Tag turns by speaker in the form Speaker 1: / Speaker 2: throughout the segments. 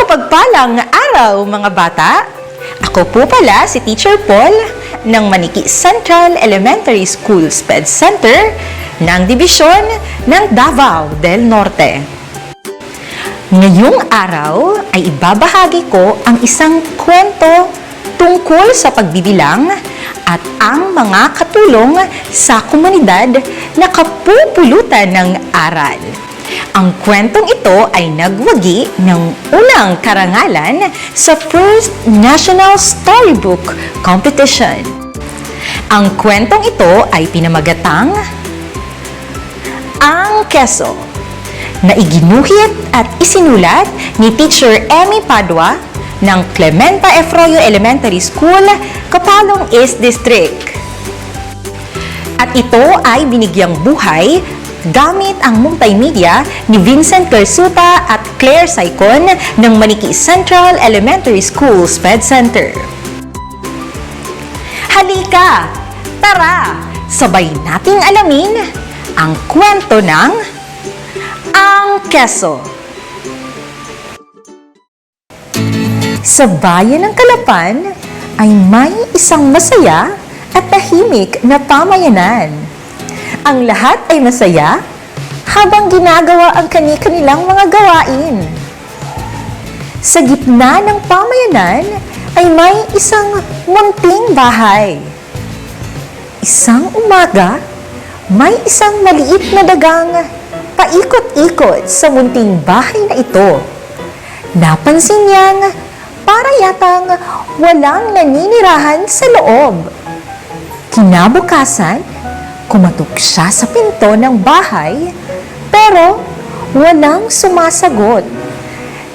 Speaker 1: Mapagpalang araw mga bata! Ako po pala si Teacher Paul ng Maniki Central Elementary School SPED Center ng Dibisyon ng Davao del Norte. Ngayong araw ay ibabahagi ko ang isang kwento tungkol sa pagbibilang at ang mga katulong sa komunidad na kapupulutan ng aral. Ang kwentong ito ay nagwagi ng unang karangalan sa First National Storybook Competition. Ang kwentong ito ay pinamagatang Ang Keso, na iginuhit at isinulat ni Teacher Emmy Padua ng Clementa Efroyo Elementary School, Kapalong East District. At ito ay binigyang buhay gamit ang multimedia ni Vincent Kersuta at Claire Saicon ng Maniki Central Elementary School SPED Center. Halika! Tara! Sabay nating alamin ang kwento ng Ang Keso. Sa bayan ng Calapan ay may isang masaya at tahimik na pamayanan. Ang lahat ay masaya habang ginagawa ang kani-kanilang mga gawain. Sa gitna ng pamayanan ay may isang munting bahay. Isang umaga, may isang maliit na dagang paikot-ikot sa munting bahay na ito. Napansin niyang para yatang walang naninirahan sa loob. Kinabukasan, kumatok siya sa pinto ng bahay, pero walang sumasagot.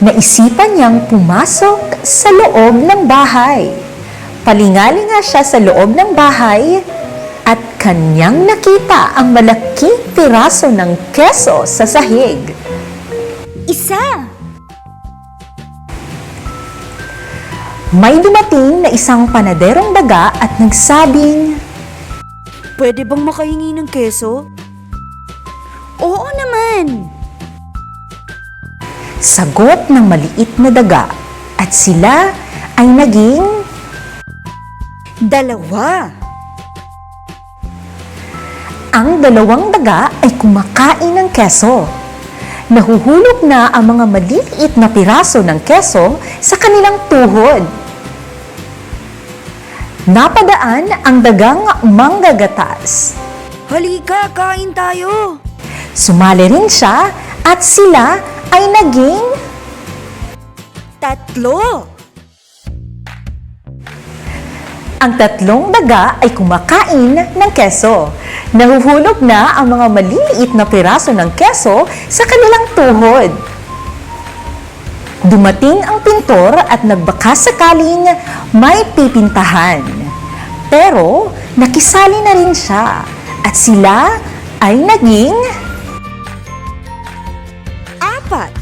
Speaker 1: Naisipan niyang pumasok sa loob ng bahay. Palingalinga siya sa loob ng bahay at kanyang nakita ang malaking piraso ng keso sa sahig.
Speaker 2: Isa!
Speaker 1: May dumating na isang panaderong daga at nagsabing,
Speaker 2: Pwede bang makahingi ng keso? Oo naman!
Speaker 1: Sagot ng maliit na daga at sila ay naging
Speaker 2: Dalawa!
Speaker 1: ang dalawang daga ay kumakain ng keso. Nahuhulog na ang mga maliliit na piraso ng keso sa kanilang tuhod. Napadaan ang dagang manggagatas.
Speaker 2: Halika, kain tayo!
Speaker 1: Sumali rin siya at sila ay naging
Speaker 2: Tatlo!
Speaker 1: ang tatlong daga ay kumakain ng keso. Nahuhulog na ang mga maliliit na piraso ng keso sa kanilang tuhod. Dumating ang pintor at nagbaka sakaling may pipintahan. Pero nakisali na rin siya at sila ay naging
Speaker 2: Apat!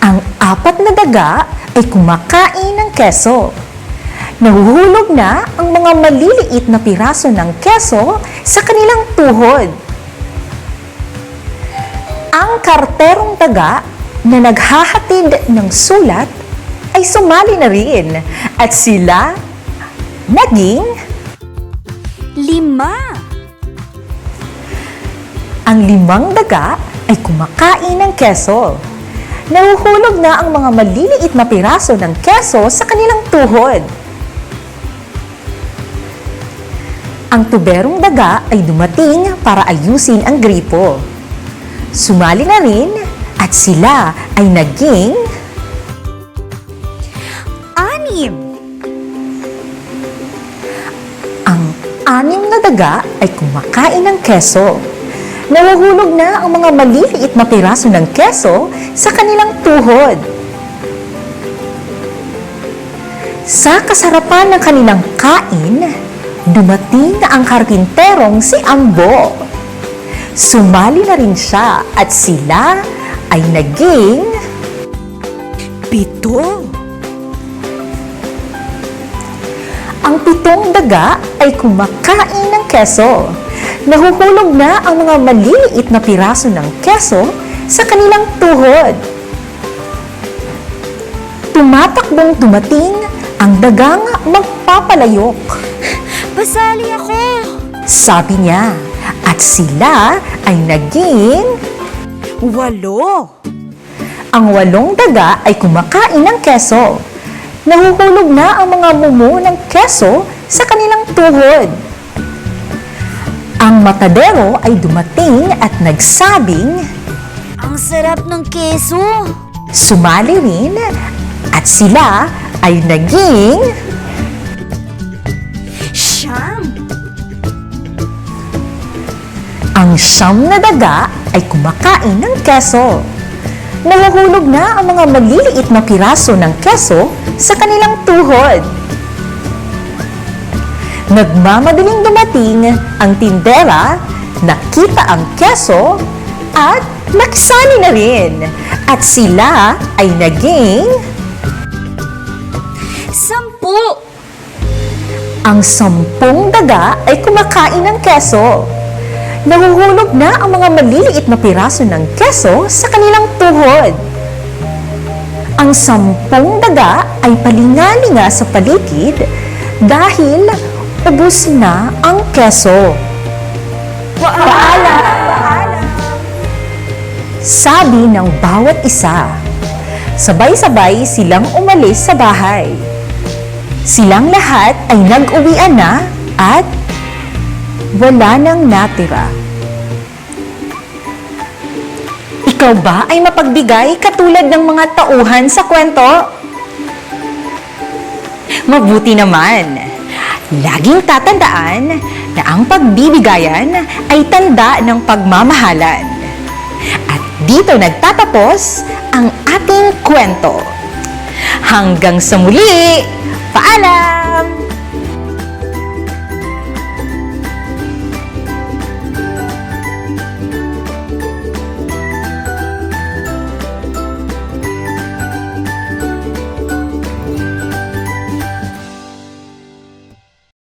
Speaker 1: ang apat na daga ay kumakain ng keso. Nahuhulog na ang mga maliliit na piraso ng keso sa kanilang tuhod. Ang karterong daga na naghahatid ng sulat ay sumali na rin at sila naging
Speaker 2: Lima!
Speaker 1: ang limang daga ay kumakain ng keso. Nahuhulog na ang mga maliliit na piraso ng keso sa kanilang tuhod. Ang tuberong daga ay dumating para ayusin ang gripo. Sumali na rin at sila ay naging
Speaker 2: Anim!
Speaker 1: ang anim na daga ay kumakain ng keso. Nahuhulog na ang mga maliliit na piraso ng keso sa kanilang tuhod. Sa kasarapan ng kanilang kain, dumating ang karpinterong si Ambo. Sumali na rin siya at sila ay naging
Speaker 2: Pito!
Speaker 1: ang pitong daga ay kumakain ng keso. Nahuhulog na ang mga maliliit na piraso ng keso sa kanilang tuhod. tumatakbong dumating ang dagang magpapalayok.
Speaker 2: Pasali ako!
Speaker 1: Sabi niya, at sila ay naging
Speaker 2: 8.
Speaker 1: ang 8 daga ay kumakain ng keso. Nahuhulog na ang mga mumu ng keso sa kanilang tuhod. Ang matadero ay dumating at nagsabing,
Speaker 2: Ang sarap ng keso!
Speaker 1: sumali rin at sila ay naging
Speaker 2: 9.
Speaker 1: ang 9 na daga ay kumakain ng keso. Nahuhulog na ang mga maliliit na piraso ng keso sa kanilang tuhod. Nagmamadaling dumating ang tindera, nakita ang keso at nakisali na rin. At sila ay naging
Speaker 2: 10.
Speaker 1: ang 10 daga ay kumakain ng keso. Nahuhulog na ang mga maliliit na piraso ng keso sa kanilang tuhod. Ang 10 daga ay palingalinga sa paligid dahil ubos na ang keso. Paalam! Sabi ng bawat isa. Sabay-sabay silang umalis sa bahay. Silang lahat ay nag-uwian na at wala nang natira. Ikaw ba ay mapagbigay katulad ng mga tauhan sa kwento? Mabuti naman. Laging tatandaan na ang pagbibigayan ay tanda ng pagmamahalan. At dito nagtatapos ang ating kwento. Hanggang sa muli! Paalam!